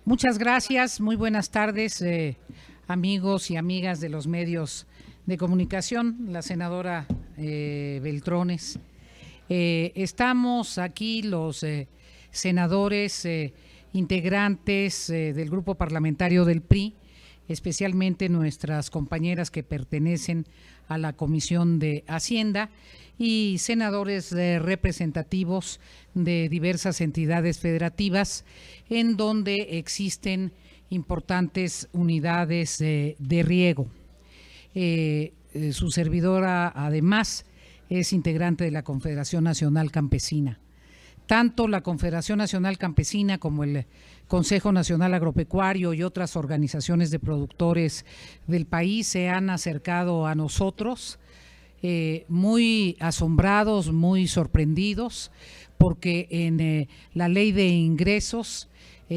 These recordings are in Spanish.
Muchas gracias, muy buenas tardes, amigos y amigas de los medios de comunicación, la senadora Beltrones. Estamos aquí los senadores integrantes del grupo parlamentario del PRI, especialmente nuestras compañeras que pertenecen a la Comisión de Hacienda y senadores representativos de diversas entidades federativas en donde existen importantes unidades de riego. Su servidora, además, es integrante de la Confederación Nacional Campesina. Tanto la Confederación Nacional Campesina como el Consejo Nacional Agropecuario y otras organizaciones de productores del país se han acercado a nosotros muy asombrados, muy sorprendidos, porque en la ley de ingresos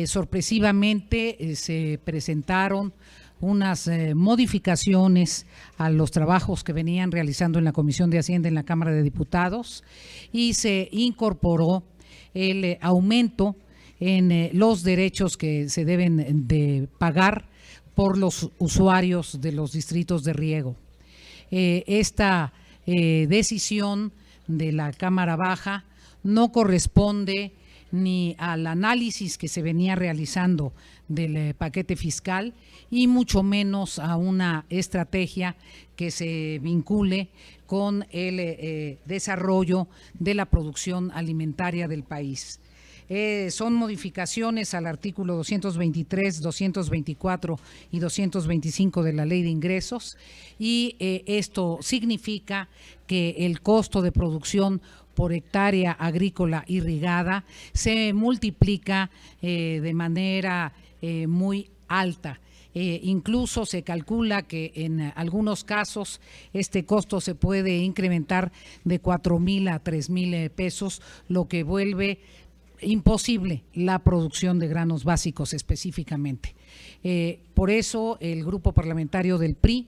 sorpresivamente se presentaron unas modificaciones a los trabajos que venían realizando en la Comisión de Hacienda en la Cámara de Diputados y se incorporó el aumento en los derechos que se deben de pagar por los usuarios de los distritos de riego. Esta decisión de la Cámara Baja no corresponde ni al análisis que se venía realizando del paquete fiscal y mucho menos a una estrategia que se vincule con el desarrollo de la producción alimentaria del país. Son modificaciones al artículo 223, 224 y 225 de la Ley de Ingresos y esto significa que el costo de producción por hectárea agrícola irrigada se multiplica de manera muy alta. Incluso se calcula que en algunos casos este costo se puede incrementar de 4,000 a 3,000 pesos, lo que vuelve imposible la producción de granos básicos específicamente. Por eso el grupo parlamentario del PRI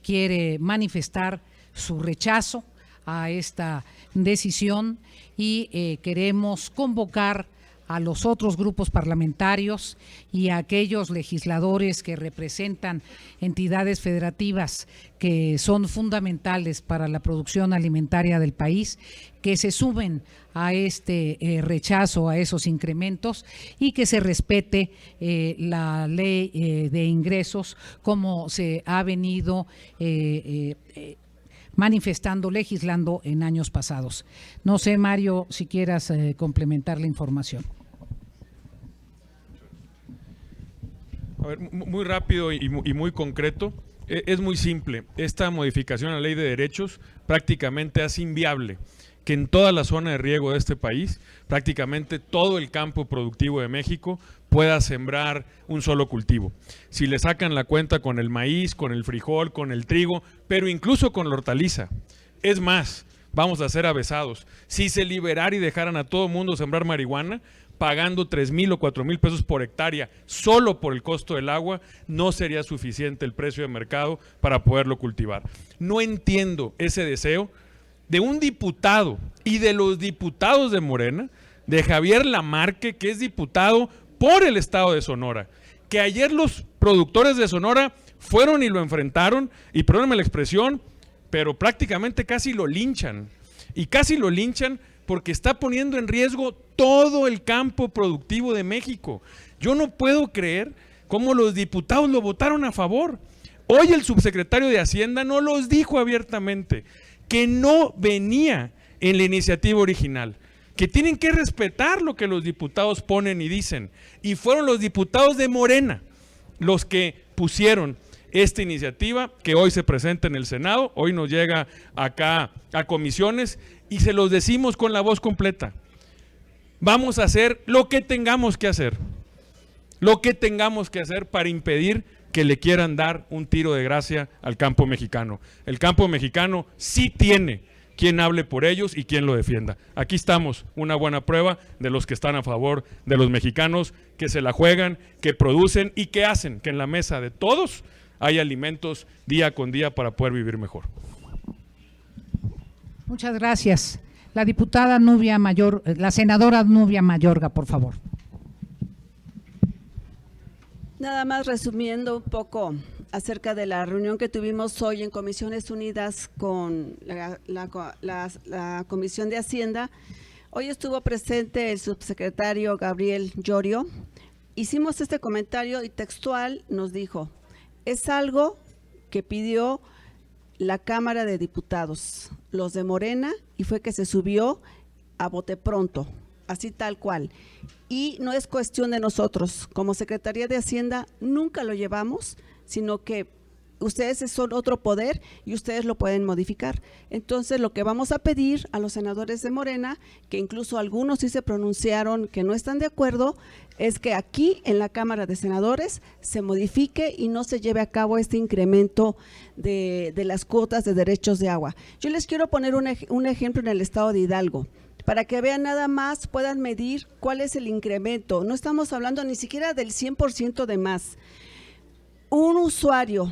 quiere manifestar su rechazo a esta decisión y queremos convocar a los otros grupos parlamentarios y a aquellos legisladores que representan entidades federativas que son fundamentales para la producción alimentaria del país, que se sumen a este rechazo a esos incrementos y que se respete la ley de ingresos como se ha venido manifestando, legislando en años pasados. No sé, Mario, si quieras complementar la información. A ver, muy rápido y muy concreto. Es muy simple. Esta modificación a la ley de derechos prácticamente hace inviable que en toda la zona de riego de este país, prácticamente todo el campo productivo de México pueda sembrar un solo cultivo. Si le sacan la cuenta con el maíz, con el frijol, con el trigo, pero incluso con la hortaliza. Es más, vamos a ser avesados. Si se liberara y dejaran a todo mundo sembrar marihuana, pagando 3,000 o 4,000 pesos por hectárea solo por el costo del agua, no sería suficiente el precio de mercado para poderlo cultivar. No entiendo ese deseo de un diputado y de los diputados de Morena, de Javier Lamarque, que es diputado por el estado de Sonora, que ayer los productores de Sonora fueron y lo enfrentaron, y perdónenme la expresión, pero prácticamente casi lo linchan, y casi lo linchan porque está poniendo en riesgo todo el campo productivo de México. Yo no puedo creer cómo los diputados lo votaron a favor. Hoy el subsecretario de Hacienda no los dijo abiertamente, que no venía en la iniciativa original, que tienen que respetar lo que los diputados ponen y dicen, y fueron los diputados de Morena los que pusieron esta iniciativa que hoy se presenta en el Senado, hoy nos llega acá a comisiones y se los decimos con la voz completa. Vamos a hacer lo que tengamos que hacer para impedir que le quieran dar un tiro de gracia al campo mexicano. El campo mexicano sí tiene quien hable por ellos y quien lo defienda. Aquí estamos, una buena prueba de los que están a favor de los mexicanos, que se la juegan, que producen y que hacen que en la mesa de todos hay alimentos día con día para poder vivir mejor. Muchas gracias. La diputada la senadora Nubia Mayorga, por favor. Nada más resumiendo un poco acerca de la reunión que tuvimos hoy en Comisiones Unidas con la Comisión de Hacienda. Hoy estuvo presente el subsecretario Gabriel Llorio. Hicimos este comentario y textual nos dijo, es algo que pidió la Cámara de Diputados, los de Morena, y fue que se subió a bote pronto, así tal cual. Y no es cuestión de nosotros, como Secretaría de Hacienda nunca lo llevamos, sino que ustedes son otro poder y ustedes lo pueden modificar. Entonces, lo que vamos a pedir a los senadores de Morena, que incluso algunos sí se pronunciaron que no están de acuerdo, es que aquí en la Cámara de Senadores se modifique y no se lleve a cabo este incremento de las cuotas de derechos de agua. Yo les quiero poner un ejemplo en el estado de Hidalgo, para que vean nada más, puedan medir cuál es el incremento. No estamos hablando ni siquiera del 100% de más. Un usuario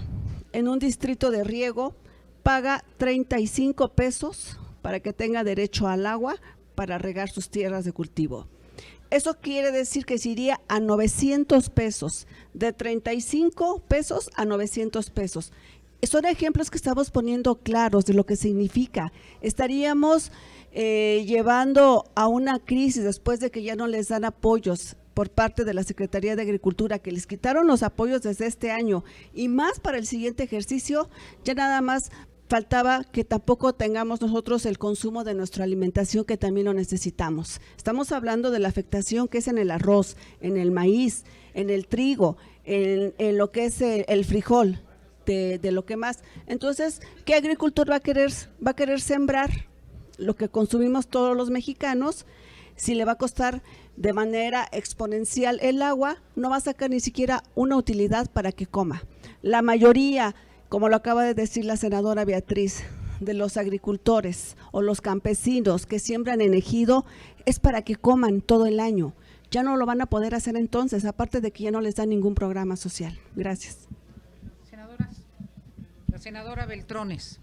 en un distrito de riego paga 35 pesos para que tenga derecho al agua para regar sus tierras de cultivo. Eso quiere decir que se iría a 900 pesos, de 35 pesos a 900 pesos. Son ejemplos que estamos poniendo claros de lo que significa. Estaríamos llevando a una crisis después de que ya no les dan apoyos por parte de la Secretaría de Agricultura, que les quitaron los apoyos desde este año y más para el siguiente ejercicio. Ya nada más faltaba que tampoco tengamos nosotros el consumo de nuestra alimentación, que también lo necesitamos. Estamos hablando de la afectación que es en el arroz, en el maíz, en el trigo, en lo que es el frijol, de lo que más. Entonces, ¿qué agricultor va a querer sembrar lo que consumimos todos los mexicanos? Si le va a costar de manera exponencial el agua, no va a sacar ni siquiera una utilidad para que coma. La mayoría, como lo acaba de decir la senadora Beatriz, de los agricultores o los campesinos que siembran en ejido, es para que coman todo el año. Ya no lo van a poder hacer entonces, aparte de que ya no les dan ningún programa social. Gracias. Senadoras, la senadora Beltrones.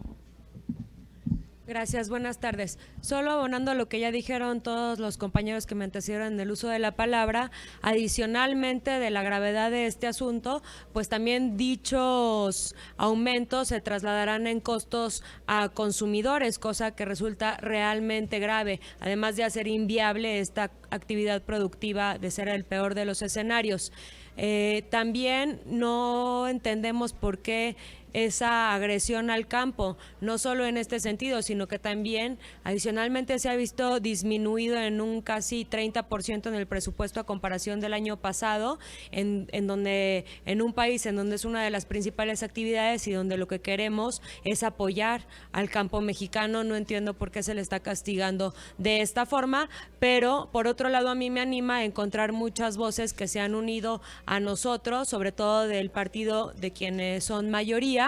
Gracias, buenas tardes. Solo abonando a lo que ya dijeron todos los compañeros que me antecedieron en el uso de la palabra, adicionalmente de la gravedad de este asunto, pues también dichos aumentos se trasladarán en costos a consumidores, cosa que resulta realmente grave, además de hacer inviable esta actividad productiva, de ser el peor de los escenarios. También no entendemos por qué esa agresión al campo, no solo en este sentido, sino que también adicionalmente se ha visto disminuido en un casi 30% en el presupuesto a comparación del año pasado, en un país en donde es una de las principales actividades y donde lo que queremos es apoyar al campo mexicano. No entiendo por qué se le está castigando de esta forma, pero por otro lado a mí me anima a encontrar muchas voces que se han unido a nosotros, sobre todo del partido de quienes son mayoría,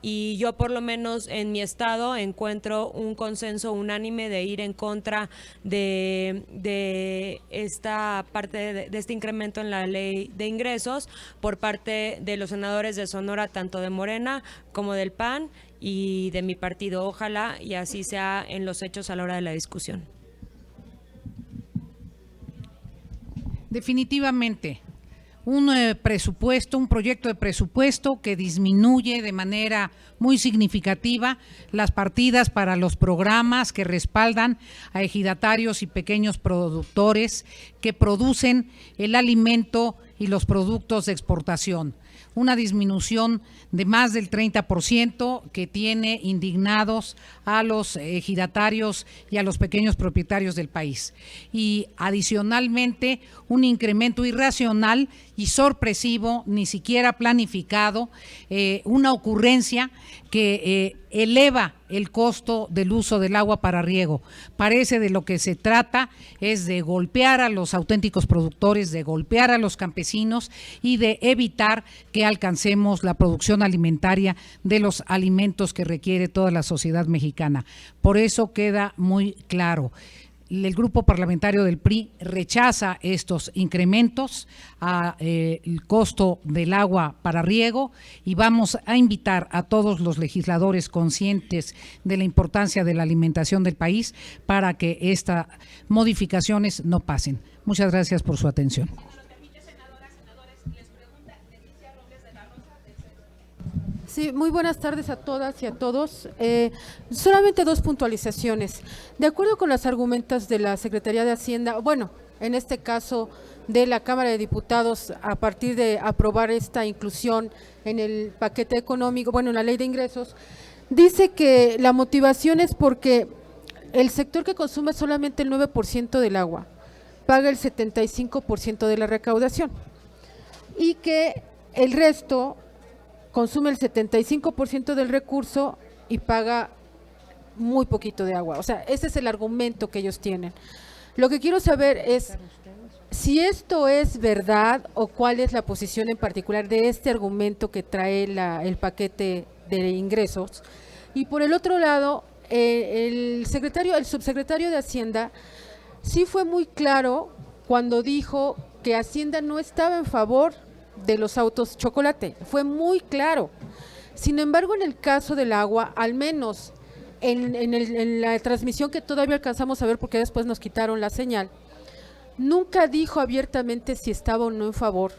y yo por lo menos en mi estado encuentro un consenso unánime de ir en contra de esta parte de este incremento en la ley de ingresos por parte de los senadores de Sonora, tanto de Morena como del PAN y de mi partido. Ojalá y así sea en los hechos a la hora de la discusión. Definitivamente. Un proyecto de presupuesto que disminuye de manera muy significativa las partidas para los programas que respaldan a ejidatarios y pequeños productores que producen el alimento y los productos de exportación. Una disminución de más del 30% que tiene indignados a los ejidatarios y a los pequeños propietarios del país. Y adicionalmente un incremento irracional y sorpresivo, ni siquiera planificado, una ocurrencia que eleva el costo del uso del agua para riego. Parece de lo que se trata es de golpear a los auténticos productores, de golpear a los campesinos y de evitar que alcancemos la producción alimentaria de los alimentos que requiere toda la sociedad mexicana. Por eso queda muy claro. El grupo parlamentario del PRI rechaza estos incrementos al costo del agua para riego y vamos a invitar a todos los legisladores conscientes de la importancia de la alimentación del país para que estas modificaciones no pasen. Muchas gracias por su atención. Sí, muy buenas tardes a todas y a todos. Solamente dos puntualizaciones. De acuerdo con las argumentos de la Secretaría de Hacienda, bueno, en este caso de la Cámara de Diputados, a partir de aprobar esta inclusión en el paquete económico, bueno, en la ley de ingresos, dice que la motivación es porque el sector que consume solamente el 9% del agua paga el 75% de la recaudación y que el resto consume el 75% del recurso y paga muy poquito de agua. O sea, ese es el argumento que ellos tienen. Lo que quiero saber es si esto es verdad o cuál es la posición en particular de este argumento que trae el paquete de ingresos. Y por el otro lado, el subsecretario de Hacienda sí fue muy claro cuando dijo que Hacienda no estaba en favor de los autos chocolate, fue muy claro. Sin embargo, en el caso del agua, al menos en la transmisión que todavía alcanzamos a ver porque después nos quitaron la señal, nunca dijo abiertamente si estaba o no en favor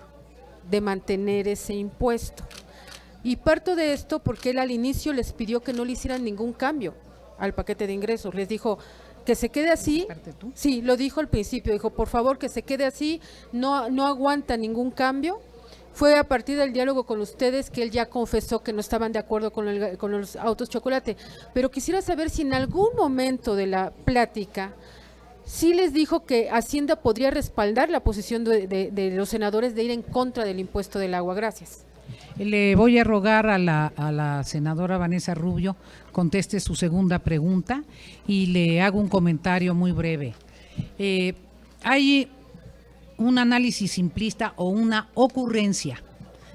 de mantener ese impuesto. Y parto de esto porque él al inicio les pidió que no le hicieran ningún cambio al paquete de ingresos, les dijo que se quede así. Sí, lo dijo al principio, dijo por favor que se quede así, no aguanta ningún cambio. Fue a partir del diálogo con ustedes que él ya confesó que no estaban de acuerdo con los autos chocolate, pero quisiera saber si en algún momento de la plática sí les dijo que Hacienda podría respaldar la posición de los senadores de ir en contra del impuesto del agua. Gracias. Le voy a rogar a la senadora Vanessa Rubio conteste su segunda pregunta y le hago un comentario muy breve. Hay un análisis simplista o una ocurrencia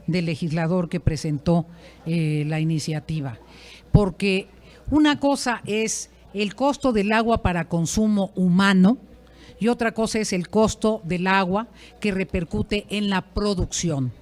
del legislador que presentó la iniciativa, porque una cosa es el costo del agua para consumo humano y otra cosa es el costo del agua que repercute en la producción.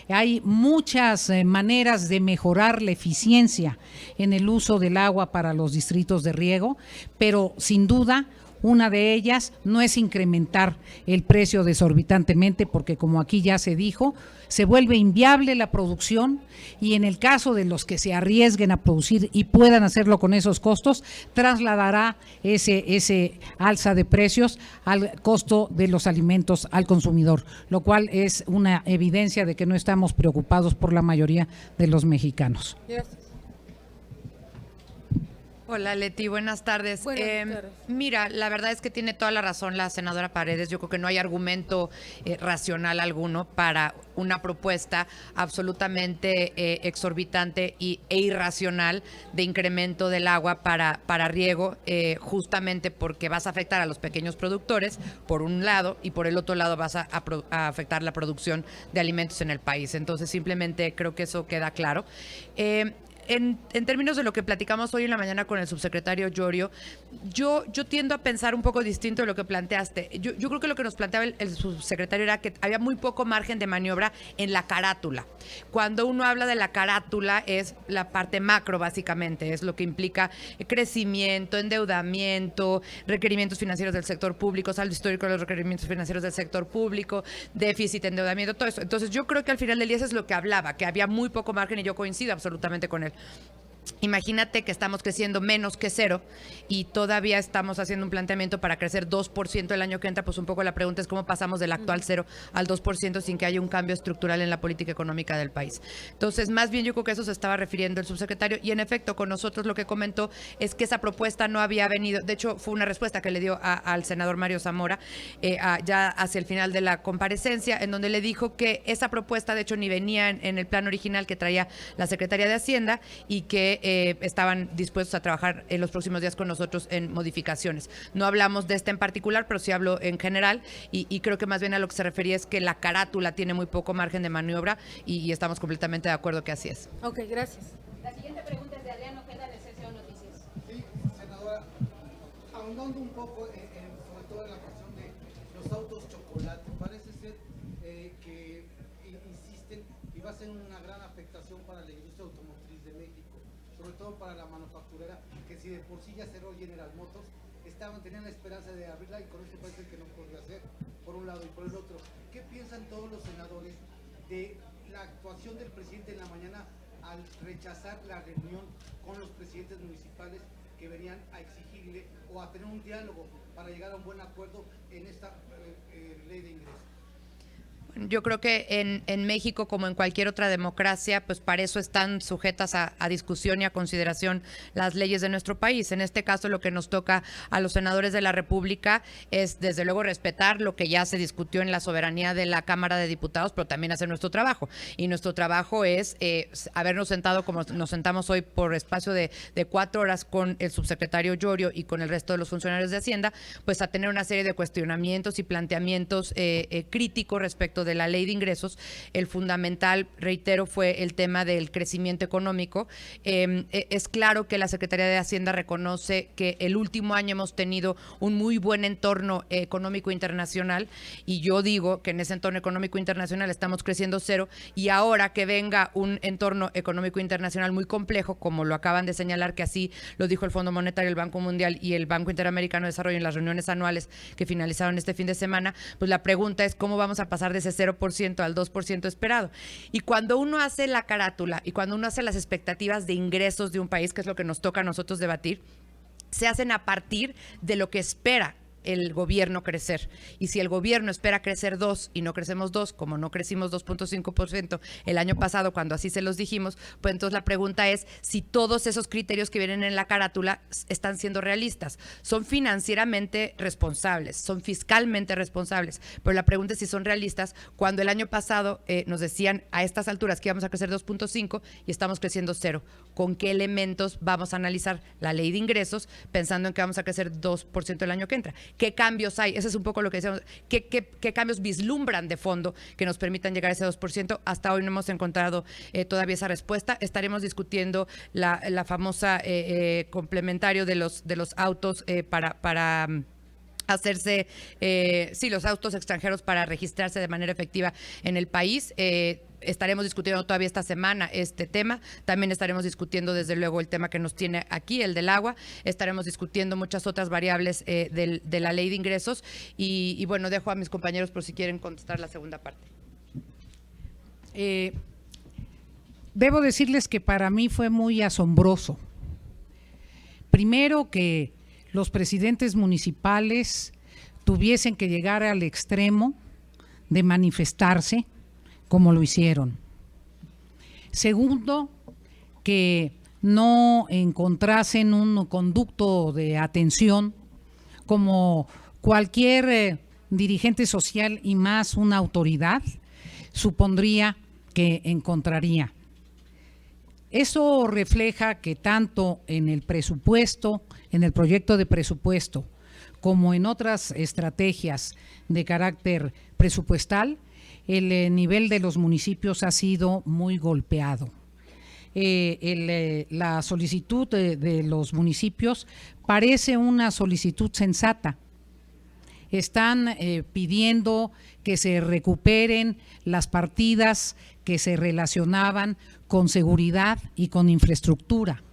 Hay muchas maneras de mejorar la eficiencia en el uso del agua para los distritos de riego, pero sin duda una de ellas no es incrementar el precio desorbitantemente, porque como aquí ya se dijo, se vuelve inviable la producción y en el caso de los que se arriesguen a producir y puedan hacerlo con esos costos, trasladará ese alza de precios al costo de los alimentos al consumidor, lo cual es una evidencia de que no estamos preocupados por la mayoría de los mexicanos. Gracias. Hola Leti, buenas tardes. Mira, la verdad es que tiene toda la razón la senadora Paredes. Yo creo que no hay argumento racional alguno para una propuesta absolutamente exorbitante e irracional de incremento del agua para riego, justamente porque vas a afectar a los pequeños productores, por un lado, y por el otro lado vas a afectar la producción de alimentos en el país. Entonces, simplemente creo que eso queda claro. En términos de lo que platicamos hoy en la mañana con el subsecretario Llorio, yo tiendo a pensar un poco distinto de lo que planteaste. Yo creo que lo que nos planteaba el subsecretario era que había muy poco margen de maniobra en la carátula. Cuando uno habla de la carátula es la parte macro, básicamente, es lo que implica crecimiento, endeudamiento, requerimientos financieros del sector público, saldo histórico de los requerimientos financieros del sector público, déficit, endeudamiento, todo eso. Entonces yo creo que al final del día eso es lo que hablaba, que había muy poco margen y yo coincido absolutamente con él. Imagínate que estamos creciendo menos que cero y todavía estamos haciendo un planteamiento para crecer 2% el año que entra, pues un poco la pregunta es cómo pasamos del actual 0 al 2% sin que haya un cambio estructural en la política económica del país. Entonces, más bien yo creo que eso se estaba refiriendo el subsecretario y en efecto con nosotros lo que comentó es que esa propuesta no había venido, de hecho fue una respuesta que le dio al senador Mario Zamora ya hacia el final de la comparecencia, en donde le dijo que esa propuesta de hecho ni venía en el plan original que traía la Secretaría de Hacienda y que estaban dispuestos a trabajar en los próximos días con nosotros en modificaciones. No hablamos de este en particular, pero sí hablo en general y creo que más bien a lo que se refería es que la carátula tiene muy poco margen de maniobra y estamos completamente de acuerdo que así es. Ok, gracias. La siguiente pregunta es de Adrián Ojeda, de CCO Noticias. Sí, senadora, ahondando un poco sobre todo en la cuestión de los autos chocolate, parece ser que insisten y va a ser una gran afectación para la industria automotriz de México, sobre todo para la manufacturera, que si de por sí ya cerró General Motors, tenían la esperanza de abrirla y con esto parece que no podría hacer, por un lado, y por el otro. ¿Qué piensan todos los senadores de la actuación del presidente en la mañana al rechazar la reunión con los presidentes municipales que venían a exigirle o a tener un diálogo para llegar a un buen acuerdo en esta ley de ingresos? Yo creo que en México, como en cualquier otra democracia, pues para eso están sujetas a discusión y a consideración las leyes de nuestro país. En este caso, lo que nos toca a los senadores de la República es, desde luego, respetar lo que ya se discutió en la soberanía de la Cámara de Diputados, pero también hacer nuestro trabajo. Y nuestro trabajo es habernos sentado como nos sentamos hoy por espacio de 4 horas con el subsecretario Llorio y con el resto de los funcionarios de Hacienda, pues a tener una serie de cuestionamientos y planteamientos críticos respecto de la ley de ingresos. El fundamental, reitero, fue el tema del crecimiento económico. Es claro que la Secretaría de Hacienda reconoce que el último año hemos tenido un muy buen entorno económico internacional, y yo digo que en ese entorno económico internacional estamos creciendo cero, y ahora que venga un entorno económico internacional muy complejo, como lo acaban de señalar, que así lo dijo el Fondo Monetario, el Banco Mundial y el Banco Interamericano de Desarrollo en las reuniones anuales que finalizaron este fin de semana, pues la pregunta es cómo vamos a pasar de ese 0% al 2% esperado. Y cuando uno hace la carátula y cuando uno hace las expectativas de ingresos de un país, que es lo que nos toca a nosotros debatir, se hacen a partir de lo que espera el gobierno crecer. Y si el gobierno espera crecer 2 y no crecemos 2, como no crecimos 2.5% el año pasado cuando así se los dijimos, pues entonces la pregunta es si todos esos criterios que vienen en la carátula están siendo realistas. Son financieramente responsables, son fiscalmente responsables, pero la pregunta es si son realistas cuando el año pasado nos decían a estas alturas que íbamos a crecer 2.5 y estamos creciendo 0. ¿Con qué elementos vamos a analizar la ley de ingresos pensando en que vamos a crecer 2% el año que entra? ¿Qué cambios hay? Ese es un poco lo que decíamos. ¿Qué cambios vislumbran de fondo que nos permitan llegar a ese 2%? Hasta hoy no hemos encontrado todavía esa respuesta. Estaremos discutiendo la famosa complementario de los autos para hacerse, los autos extranjeros para registrarse de manera efectiva en el país. Estaremos discutiendo todavía esta semana este tema. También estaremos discutiendo, desde luego, el tema que nos tiene aquí, el del agua. Estaremos discutiendo muchas otras variables de la ley de ingresos. Y bueno, dejo a mis compañeros por si quieren contestar la segunda parte. Debo decirles que para mí fue muy asombroso. Primero, que los presidentes municipales tuviesen que llegar al extremo de manifestarse como lo hicieron. Segundo, que no encontrasen un conducto de atención como cualquier dirigente social y más una autoridad supondría que encontraría. Eso refleja que tanto en el presupuesto, en el proyecto de presupuesto, como en otras estrategias de carácter presupuestal, el nivel de los municipios ha sido muy golpeado. La solicitud de los municipios parece una solicitud sensata. Están pidiendo que se recuperen las partidas que se relacionaban con seguridad y con infraestructura.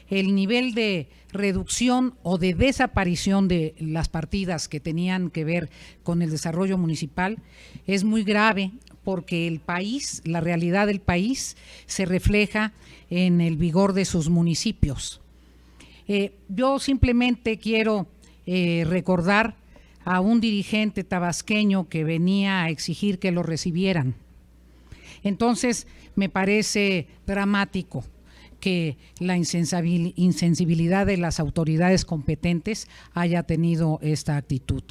El nivel de reducción o de desaparición de las partidas que tenían que ver con el desarrollo municipal es muy grave, porque el país, la realidad del país, se refleja en el vigor de sus municipios. Yo simplemente quiero recordar a un dirigente tabasqueño que venía a exigir que lo recibieran. Entonces, me parece dramático que la insensibilidad de las autoridades competentes haya tenido esta actitud.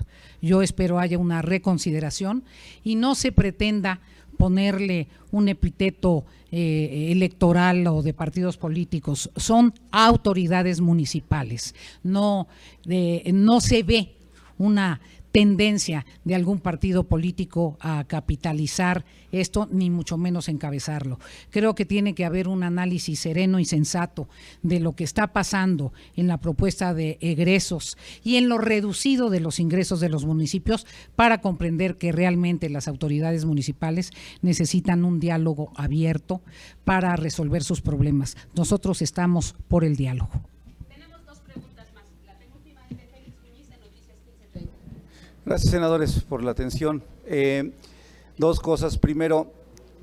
Yo espero haya una reconsideración y no se pretenda ponerle un epíteto electoral o de partidos políticos. Son autoridades municipales. No se ve una tendencia de algún partido político a capitalizar esto, ni mucho menos encabezarlo. Creo que tiene que haber un análisis sereno y sensato de lo que está pasando en la propuesta de egresos y en lo reducido de los ingresos de los municipios, para comprender que realmente las autoridades municipales necesitan un diálogo abierto para resolver sus problemas. Nosotros estamos por el diálogo. Gracias, senadores, por la atención. Dos cosas. Primero,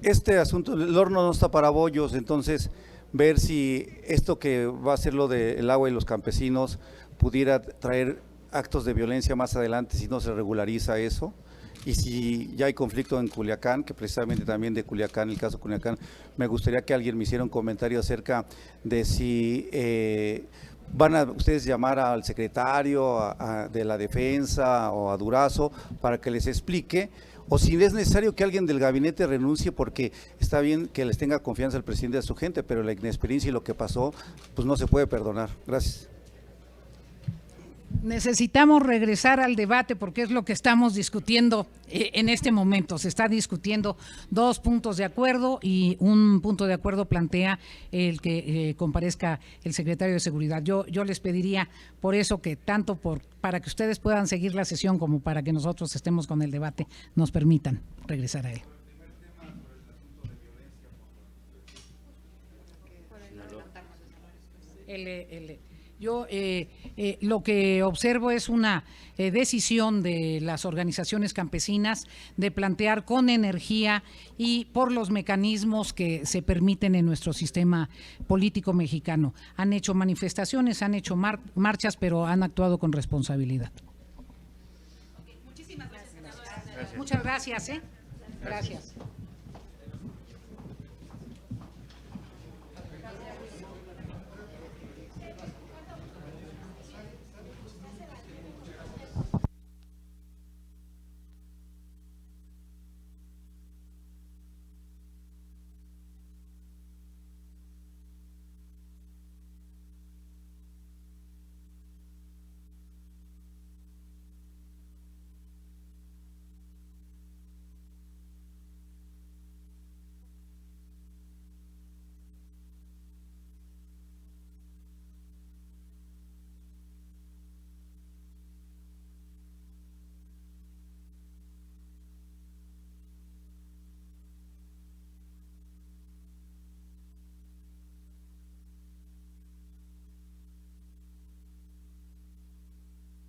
este asunto, el horno no está para bollos, entonces ver si esto que va a ser lo del agua y los campesinos pudiera traer actos de violencia más adelante si no se regulariza eso. Y si ya hay conflicto en Culiacán, que precisamente también de Culiacán, el caso Culiacán, me gustaría que alguien me hiciera un comentario acerca de si van a ustedes llamar al secretario de la Defensa o a Durazo para que les explique, o si es necesario que alguien del gabinete renuncie, porque está bien que les tenga confianza el presidente a su gente, pero la inexperiencia y lo que pasó, pues no se puede perdonar. Gracias. Necesitamos regresar al debate porque es lo que estamos discutiendo en este momento. Se está discutiendo 2 puntos de acuerdo y un punto de acuerdo plantea el que comparezca el secretario de Seguridad. Yo les pediría por eso que tanto para que ustedes puedan seguir la sesión como para que nosotros estemos con el debate, nos permitan regresar a él. Yo lo que observo es una decisión de las organizaciones campesinas de plantear con energía y por los mecanismos que se permiten en nuestro sistema político mexicano. Han hecho manifestaciones, han hecho marchas, pero han actuado con responsabilidad. Muchísimas gracias, senadora. Muchas gracias. Gracias.